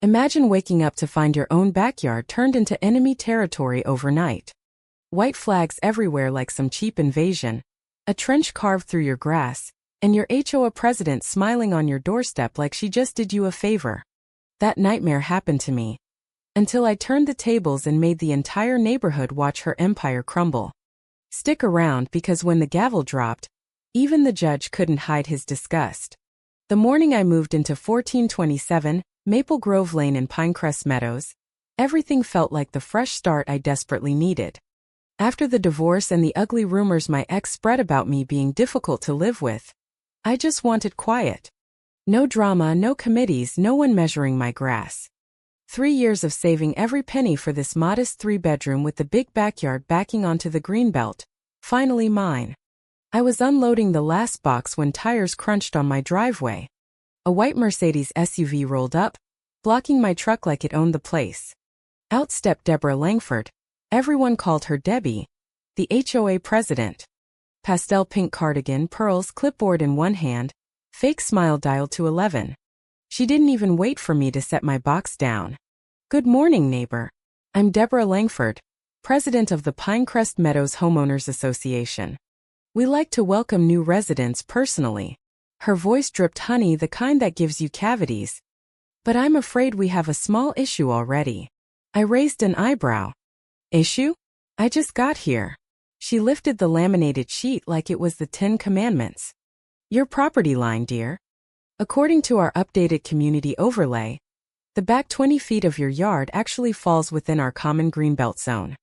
Imagine waking up to find your own backyard turned into enemy territory overnight. White flags everywhere like some cheap invasion, a trench carved through your grass, and your HOA president smiling on your doorstep like she just did you a favor. That nightmare happened to me. Until I turned the tables and made the entire neighborhood watch her empire crumble. Stick around because when the gavel dropped, even the judge couldn't hide his disgust. The morning I moved into 1427 Maple Grove Lane in Pinecrest Meadows, everything felt like the fresh start I desperately needed. After the divorce and the ugly rumors my ex spread about me being difficult to live with, I just wanted quiet. No drama, no committees, no one measuring my grass. 3 years of saving every penny for this modest 3-bedroom with the big backyard backing onto the greenbelt, finally mine. I was unloading the last box when tires crunched on my driveway. A white Mercedes SUV rolled up, blocking my truck like it owned the place. Out stepped Deborah Langford. Everyone called her Debbie, the HOA president. Pastel pink cardigan, pearls, clipboard in one hand, fake smile dialed to 11. She didn't even wait for me to set my box down. Good morning, neighbor. I'm Deborah Langford, president of the Pinecrest Meadows Homeowners Association. We like to welcome new residents personally. Her voice dripped honey, the kind that gives you cavities. But I'm afraid we have a small issue already. I raised an eyebrow. Issue? I just got here. She lifted the laminated sheet like it was the 10 Commandments. Your property line, dear. According to our updated community overlay, the back 20 feet of your yard actually falls within our common greenbelt zone.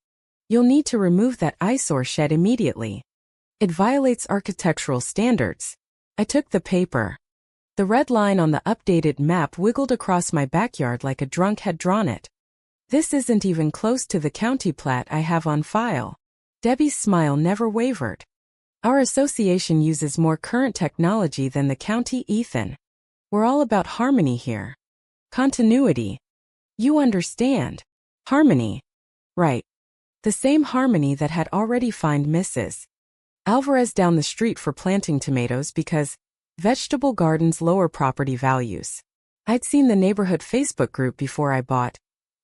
You'll need to remove that eyesore shed immediately. It violates architectural standards. I took the paper. The red line on the updated map wiggled across my backyard like a drunk had drawn it. This isn't even close to the county plat I have on file. Debbie's smile never wavered. Our association uses more current technology than the county, Ethan. We're all about harmony here. Continuity. You understand. Harmony. Right. The same harmony that had already fined Mrs. Alvarez down the street for planting tomatoes because vegetable gardens lower property values. I'd seen the neighborhood Facebook group before I bought.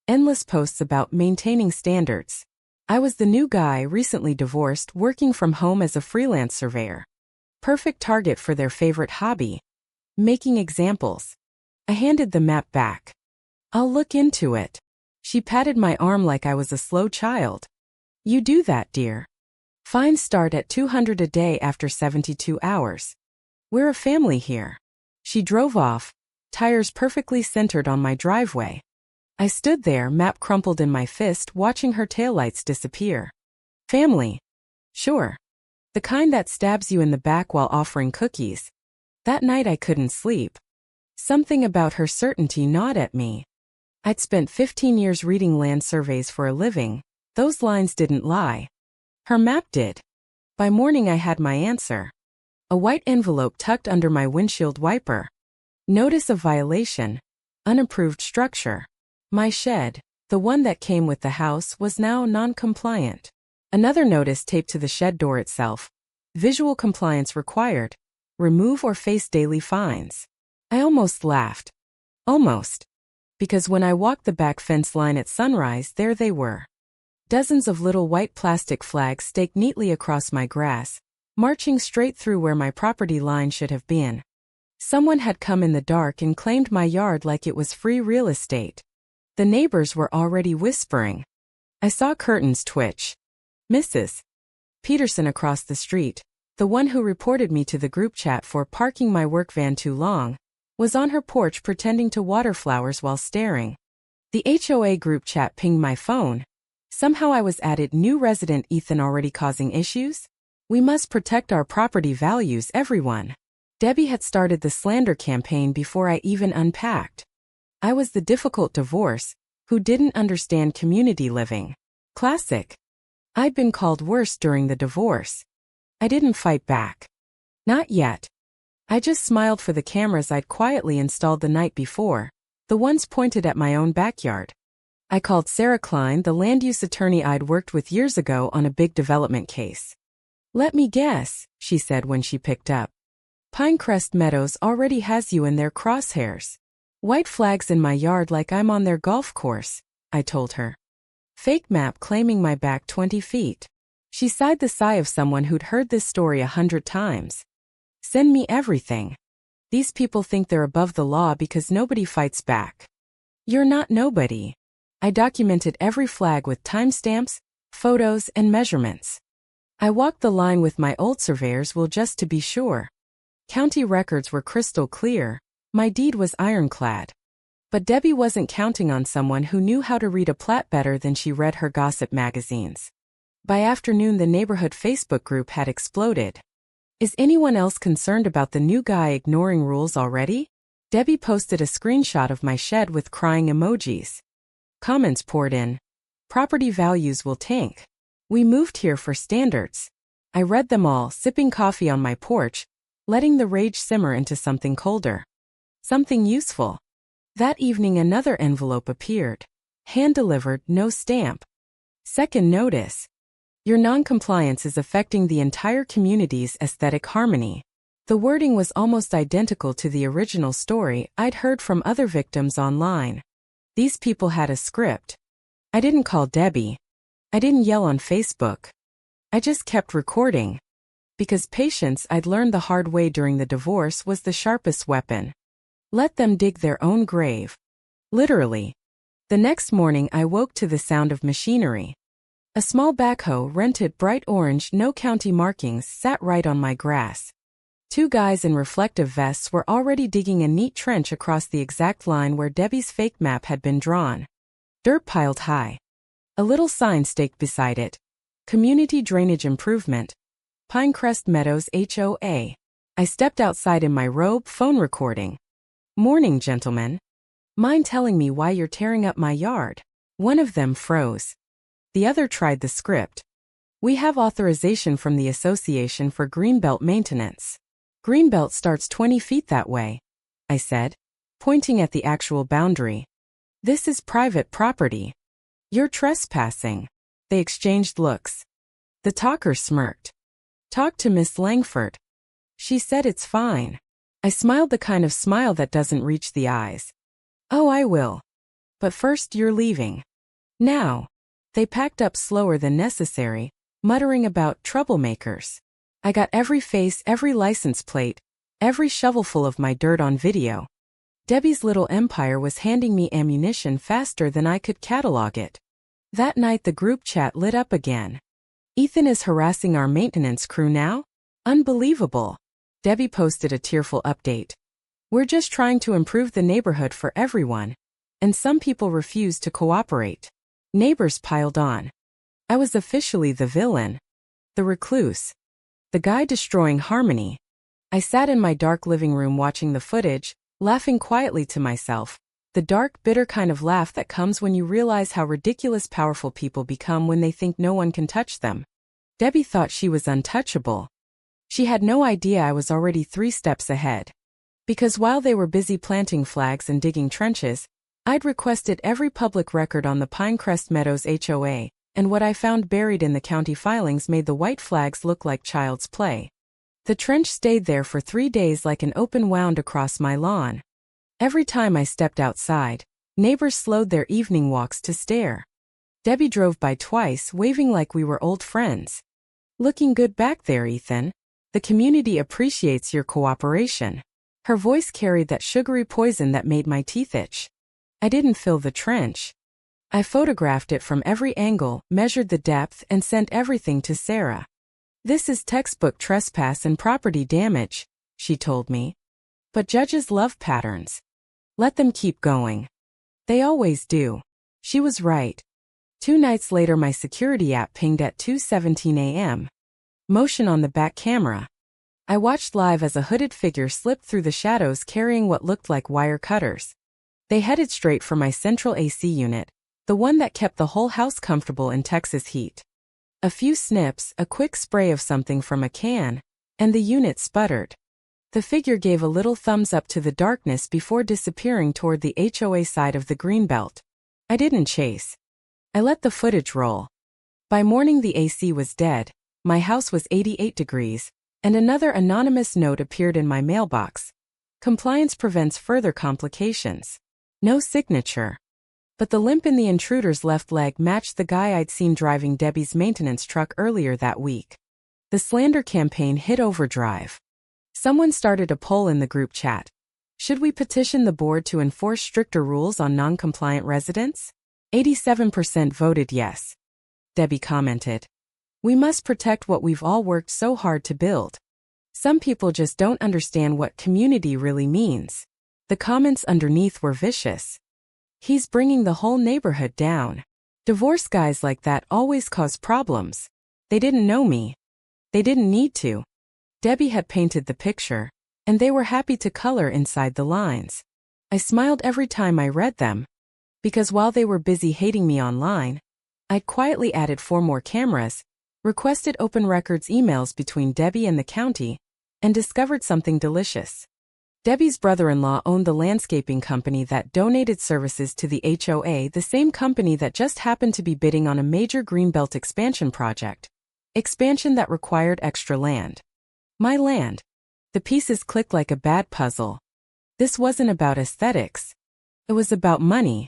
Endless posts about maintaining standards. I was the new guy, recently divorced, working from home as a freelance surveyor. Perfect target for their favorite hobby. Making examples. I handed the map back. I'll look into it. She patted my arm like I was a slow child. You do that, dear. Fines start at $200 a day after 72 hours. We're a family here. She drove off, tires perfectly centered on my driveway. I stood there, map crumpled in my fist, watching her taillights disappear. Family. Sure. The kind that stabs you in the back while offering cookies. That night I couldn't sleep. Something about her certainty gnawed at me. I'd spent 15 years reading land surveys for a living. Those lines didn't lie. Her map did. By morning I had my answer. A white envelope tucked under my windshield wiper. Notice of violation. Unapproved structure. My shed, the one that came with the house, was now non-compliant. Another notice taped to the shed door itself. Visual compliance required. Remove or face daily fines. I almost laughed. Almost. Because when I walked the back fence line at sunrise, there they were. Dozens of little white plastic flags staked neatly across my grass, marching straight through where my property line should have been. Someone had come in the dark and claimed my yard like it was free real estate. The neighbors were already whispering. I saw curtains twitch. Mrs. Peterson across the street, the one who reported me to the group chat for parking my work van too long, was on her porch pretending to water flowers while staring. The HOA group chat pinged my phone. Somehow I was added, new resident Ethan already causing issues? We must protect our property values, everyone. Debbie had started the slander campaign before I even unpacked. I was the difficult divorce, who didn't understand community living. Classic. I'd been called worse during the divorce. I didn't fight back. Not yet. I just smiled for the cameras I'd quietly installed the night before, the ones pointed at my own backyard. I called Sarah Klein, the land use attorney I'd worked with years ago on a big development case. Let me guess, she said when she picked up. Pinecrest Meadows already has you in their crosshairs. White flags in my yard like I'm on their golf course, I told her. Fake map claiming my back 20 feet. She sighed the sigh of someone who'd heard this story 100 times. Send me everything. These people think they're above the law because nobody fights back. You're not nobody. I documented every flag with timestamps, photos, and measurements. I walked the line with my old surveyor's will just to be sure. County records were crystal clear. My deed was ironclad. But Debbie wasn't counting on someone who knew how to read a plat better than she read her gossip magazines. By afternoon, the neighborhood Facebook group had exploded. Is anyone else concerned about the new guy ignoring rules already? Debbie posted a screenshot of my shed with crying emojis. Comments poured in. Property values will tank. We moved here for standards. I read them all, sipping coffee on my porch, letting the rage simmer into something colder. Something useful. That evening another envelope appeared. Hand-delivered, no stamp. Second notice. Your non-compliance is affecting the entire community's aesthetic harmony. The wording was almost identical to the original story I'd heard from other victims online. These people had a script. I didn't call Debbie. I didn't yell on Facebook. I just kept recording. Because patience, I'd learned the hard way during the divorce, was the sharpest weapon. Let them dig their own grave. Literally. The next morning I woke to the sound of machinery. A small backhoe, rented bright orange, no county markings, sat right on my grass. Two guys in reflective vests were already digging a neat trench across the exact line where Debbie's fake map had been drawn. Dirt piled high. A little sign staked beside it. Community Drainage Improvement. Pinecrest Meadows HOA. I stepped outside in my robe, phone recording. Morning, gentlemen. Mind telling me why you're tearing up my yard? One of them froze. The other tried the script. We have authorization from the Association for Greenbelt Maintenance. Greenbelt starts 20 feet that way, I said, pointing at the actual boundary. This is private property. You're trespassing. They exchanged looks. The talker smirked. Talk to Miss Langford. She said it's fine. I smiled, the kind of smile that doesn't reach the eyes. Oh, I will. But first, you're leaving. Now. They packed up slower than necessary, muttering about troublemakers. I got every face, every license plate, every shovelful of my dirt on video. Debbie's little empire was handing me ammunition faster than I could catalog it. That night the group chat lit up again. Ethan is harassing our maintenance crew now? Unbelievable. Debbie posted a tearful update. We're just trying to improve the neighborhood for everyone. And some people refuse to cooperate. Neighbors piled on. I was officially the villain. The recluse. The guy destroying harmony. I sat in my dark living room watching the footage, laughing quietly to myself. The dark, bitter kind of laugh that comes when you realize how ridiculous powerful people become when they think no one can touch them. Debbie thought she was untouchable. She had no idea I was already 3 steps ahead. Because while they were busy planting flags and digging trenches, I'd requested every public record on the Pinecrest Meadows HOA, and what I found buried in the county filings made the white flags look like child's play. The trench stayed there for 3 days like an open wound across my lawn. Every time I stepped outside, neighbors slowed their evening walks to stare. Debbie drove by twice, waving like we were old friends. Looking good back there, Ethan. The community appreciates your cooperation. Her voice carried that sugary poison that made my teeth itch. I didn't fill the trench. I photographed it from every angle, measured the depth, and sent everything to Sarah. This is textbook trespass and property damage, she told me. But judges love patterns. Let them keep going. They always do. She was right. 2 nights later my security app pinged at 2:17 a.m. Motion on the back camera. I watched live as a hooded figure slipped through the shadows carrying what looked like wire cutters. They headed straight for my central AC unit, the one that kept the whole house comfortable in Texas heat. A few snips, a quick spray of something from a can, and the unit sputtered. The figure gave a little thumbs up to the darkness before disappearing toward the HOA side of the greenbelt. I didn't chase. I let the footage roll. By morning the AC was dead, my house was 88 degrees, and another anonymous note appeared in my mailbox. Compliance prevents further complications. No signature. But the limp in the intruder's left leg matched the guy I'd seen driving Debbie's maintenance truck earlier that week. The slander campaign hit overdrive. Someone started a poll in the group chat. Should we petition the board to enforce stricter rules on non-compliant residents? 87% voted yes. Debbie commented. We must protect what we've all worked so hard to build. Some people just don't understand what community really means. The comments underneath were vicious. He's bringing the whole neighborhood down. Divorce guys like that always cause problems. They didn't know me. They didn't need to. Debbie had painted the picture, and they were happy to color inside the lines. I smiled every time I read them, because while they were busy hating me online, I'd quietly added 4 more cameras, requested open records emails between Debbie and the county, and discovered something delicious. Debbie's brother-in-law owned the landscaping company that donated services to the HOA, the same company that just happened to be bidding on a major Greenbelt expansion project. Expansion that required extra land. My land. The pieces clicked like a bad puzzle. This wasn't about aesthetics. It was about money.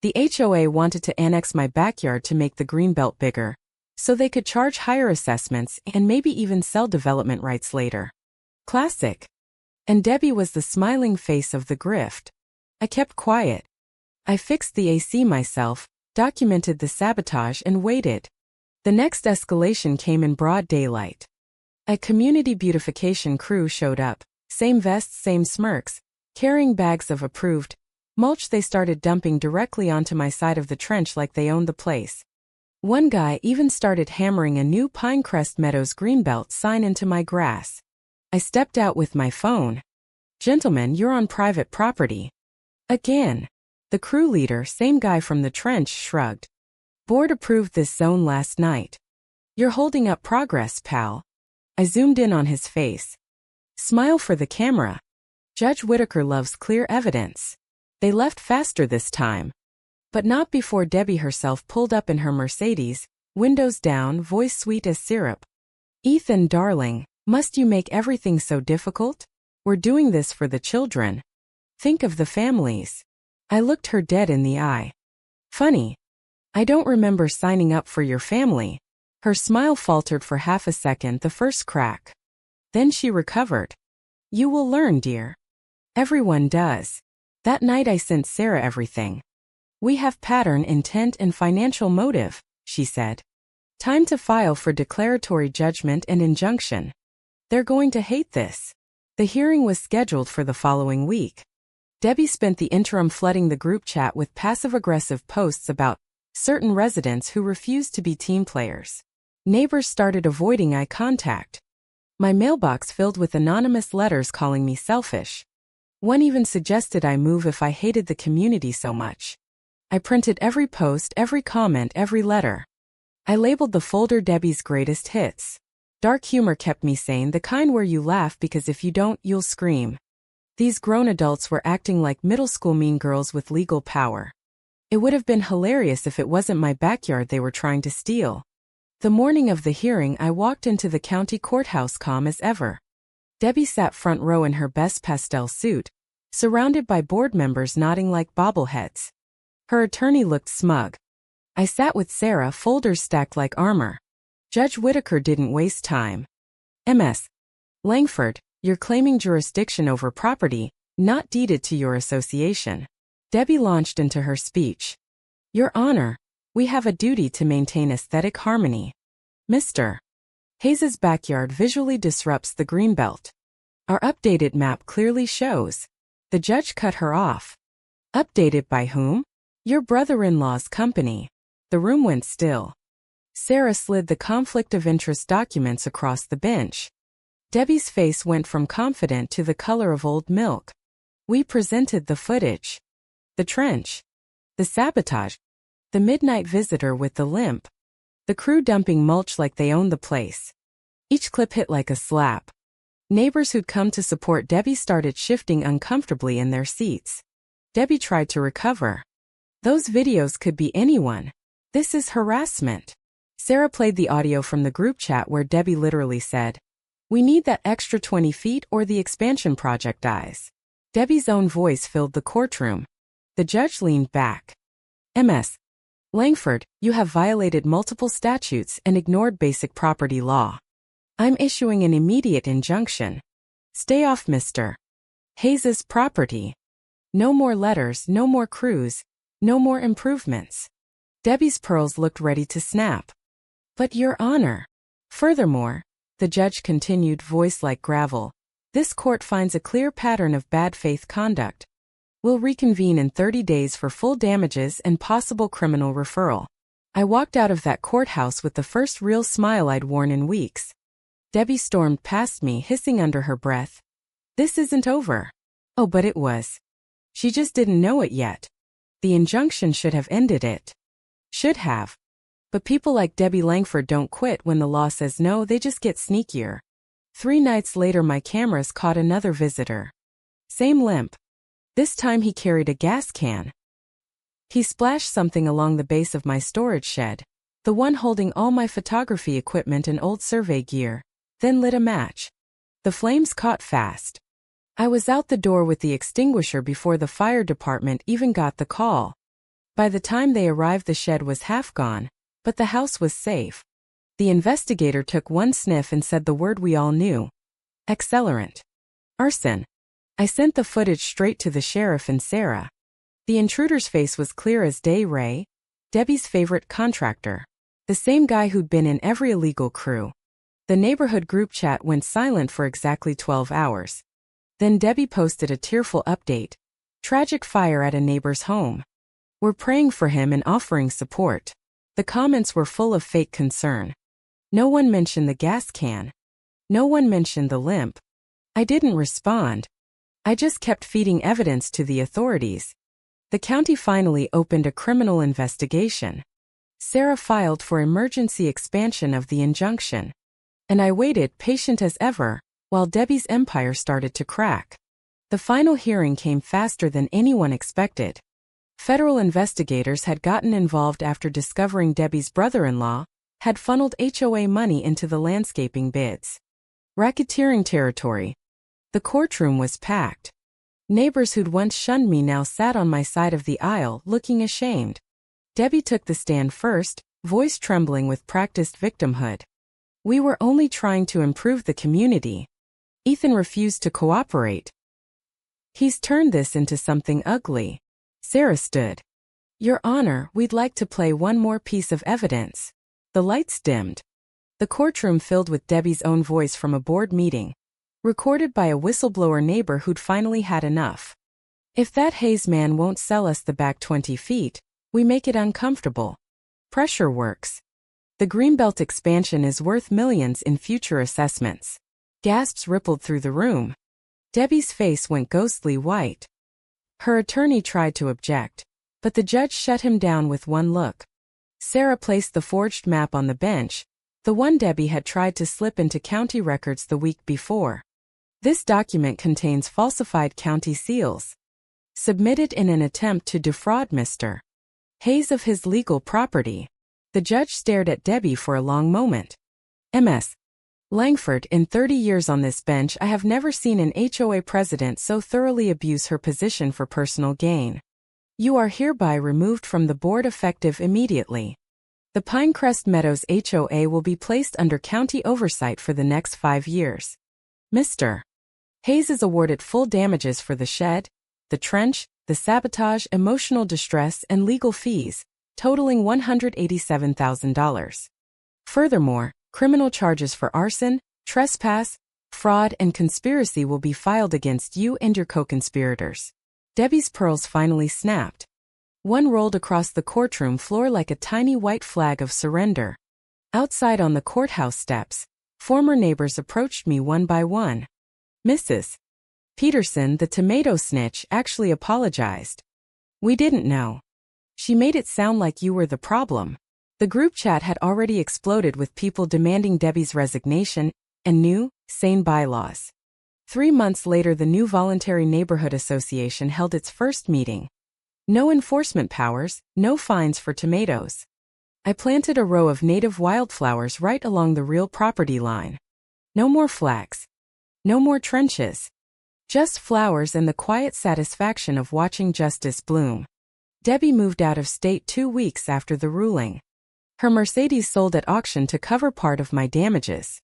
The HOA wanted to annex my backyard to make the Greenbelt bigger, so they could charge higher assessments and maybe even sell development rights later. Classic. And Debbie was the smiling face of the grift. I kept quiet. I fixed the AC myself, documented the sabotage, and waited. The next escalation came in broad daylight. A community beautification crew showed up, same vests, same smirks, carrying bags of approved mulch they started dumping directly onto my side of the trench like they owned the place. One guy even started hammering a new Pinecrest Meadows Greenbelt sign into my grass. I stepped out with my phone. Gentlemen, you're on private property. Again. The crew leader, same guy from the trench, shrugged. Board approved this zone last night. You're holding up progress, pal. I zoomed in on his face. Smile for the camera. Judge Whitaker loves clear evidence. They left faster this time. But not before Debbie herself pulled up in her Mercedes, windows down, voice sweet as syrup. Ethan, darling. Must you make everything so difficult? We're doing this for the children. Think of the families. I looked her dead in the eye. Funny. I don't remember signing up for your family. Her smile faltered for half a second, the first crack. Then she recovered. You will learn, dear. Everyone does. That night I sent Sarah everything. We have pattern, intent, and financial motive, she said. Time to file for declaratory judgment and injunction. They're going to hate this. The hearing was scheduled for the following week. Debbie spent the interim flooding the group chat with passive-aggressive posts about certain residents who refused to be team players. Neighbors started avoiding eye contact. My mailbox filled with anonymous letters calling me selfish. One even suggested I move if I hated the community so much. I printed every post, every comment, every letter. I labeled the folder Debbie's greatest hits. Dark humor kept me sane, the kind where you laugh because if you don't, you'll scream. These grown adults were acting like middle school mean girls with legal power. It would have been hilarious if it wasn't my backyard they were trying to steal. The morning of the hearing, I walked into the county courthouse calm as ever. Debbie sat front row in her best pastel suit, surrounded by board members nodding like bobbleheads. Her attorney looked smug. I sat with Sarah, folders stacked like armor. Judge Whitaker didn't waste time. Ms. Langford, you're claiming jurisdiction over property, not deeded to your association. Debbie launched into her speech. Your Honor, we have a duty to maintain aesthetic harmony. Mr. Hayes's backyard visually disrupts the Greenbelt. Our updated map clearly shows. The judge cut her off. Updated by whom? Your brother-in-law's company. The room went still. Sarah slid the conflict of interest documents across the bench. Debbie's face went from confident to the color of old milk. We presented the footage. The trench. The sabotage. The midnight visitor with the limp. The crew dumping mulch like they owned the place. Each clip hit like a slap. Neighbors who'd come to support Debbie started shifting uncomfortably in their seats. Debbie tried to recover. Those videos could be anyone. This is harassment. Sarah played the audio from the group chat where Debbie literally said, "We need that extra 20 feet or the expansion project dies." Debbie's own voice filled the courtroom. The judge leaned back. Ms. Langford, you have violated multiple statutes and ignored basic property law. I'm issuing an immediate injunction. Stay off Mr. Hayes's property. No more letters, no more crews, no more improvements. Debbie's pearls looked ready to snap. But Your Honor. Furthermore, the judge continued, voice like gravel, this court finds a clear pattern of bad faith conduct. We'll reconvene in 30 days for full damages and possible criminal referral. I walked out of that courthouse with the first real smile I'd worn in weeks. Debbie stormed past me, hissing under her breath. This isn't over. Oh, but it was. She just didn't know it yet. The injunction should have ended it. Should have. But people like Debbie Langford don't quit when the law says no, they just get sneakier. 3 nights later my cameras caught another visitor. Same limp. This time he carried a gas can. He splashed something along the base of my storage shed, the one holding all my photography equipment and old survey gear, then lit a match. The flames caught fast. I was out the door with the extinguisher before the fire department even got the call. By the time they arrived the shed was half gone, but the house was safe. The investigator took one sniff and said the word we all knew. Accelerant. Arson. I sent the footage straight to the sheriff and Sarah. The intruder's face was clear as day. Ray, Debbie's favorite contractor. The same guy who'd been in every illegal crew. The neighborhood group chat went silent for exactly 12 hours. Then Debbie posted a tearful update. Tragic fire at a neighbor's home. We're praying for him and offering support. The comments were full of fake concern. No one mentioned the gas can. No one mentioned the limp. I didn't respond. I just kept feeding evidence to the authorities. The county finally opened a criminal investigation. Sarah filed for emergency expansion of the injunction. And I waited, patient as ever, while Debbie's empire started to crack. The final hearing came faster than anyone expected. Federal investigators had gotten involved after discovering Debbie's brother-in-law had funneled HOA money into the landscaping bids. Racketeering territory. The courtroom was packed. Neighbors who'd once shunned me now sat on my side of the aisle, looking ashamed. Debbie took the stand first, voice trembling with practiced victimhood. We were only trying to improve the community. Ethan refused to cooperate. He's turned this into something ugly. Sarah stood. Your Honor, we'd like to play one more piece of evidence. The lights dimmed. The courtroom filled with Debbie's own voice from a board meeting, recorded by a whistleblower neighbor who'd finally had enough. If that Hayes man won't sell us the back 20 feet, we make it uncomfortable. Pressure works. The Greenbelt expansion is worth millions in future assessments. Gasps rippled through the room. Debbie's face went ghostly white. Her attorney tried to object, but the judge shut him down with one look. Sarah placed the forged map on the bench, the one Debbie had tried to slip into county records the week before. This document contains falsified county seals, submitted in an attempt to defraud Mr. Hayes of his legal property. The judge stared at Debbie for a long moment. Ms. Langford, in 30 years on this bench I have never seen an HOA president so thoroughly abuse her position for personal gain. You are hereby removed from the board effective immediately. The Pinecrest Meadows HOA will be placed under county oversight for the next 5 years. Mr. Hayes is awarded full damages for the shed, the trench, the sabotage, emotional distress, and legal fees, totaling $187,000. Furthermore, criminal charges for arson, trespass, fraud, and conspiracy will be filed against you and your co-conspirators. Debbie's pearls finally snapped. One rolled across the courtroom floor like a tiny white flag of surrender. Outside on the courthouse steps, former neighbors approached me one by one. Mrs. Peterson, the tomato snitch, actually apologized. We didn't know. She made it sound like you were the problem. The group chat had already exploded with people demanding Debbie's resignation and new, sane bylaws. 3 months later, the new Voluntary Neighborhood Association held its first meeting. No enforcement powers, no fines for tomatoes. I planted a row of native wildflowers right along the real property line. No more flags. No more trenches. Just flowers and the quiet satisfaction of watching justice bloom. Debbie moved out of state 2 weeks after the ruling. Her Mercedes sold at auction to cover part of my damages.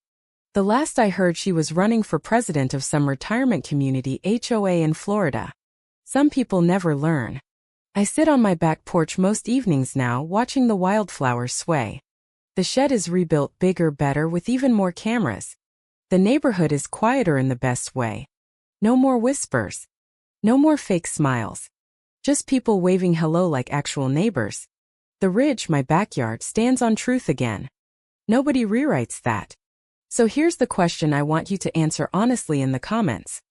The last I heard, she was running for president of some retirement community HOA in Florida. Some people never learn. I sit on my back porch most evenings now, watching the wildflowers sway. The shed is rebuilt bigger, better, with even more cameras. The neighborhood is quieter in the best way. No more whispers. No more fake smiles. Just people waving hello like actual neighbors. The ridge, my backyard, stands on truth again. Nobody rewrites that. So here's the question I want you to answer honestly in the comments.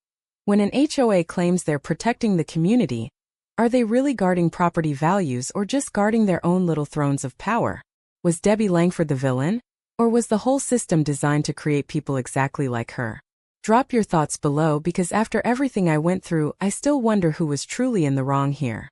When an HOA claims they're protecting the community, are they really guarding property values or just guarding their own little thrones of power? Was Debbie Langford the villain? Or was the whole system designed to create people exactly like her? Drop your thoughts below, because after everything I went through, I still wonder who was truly in the wrong here.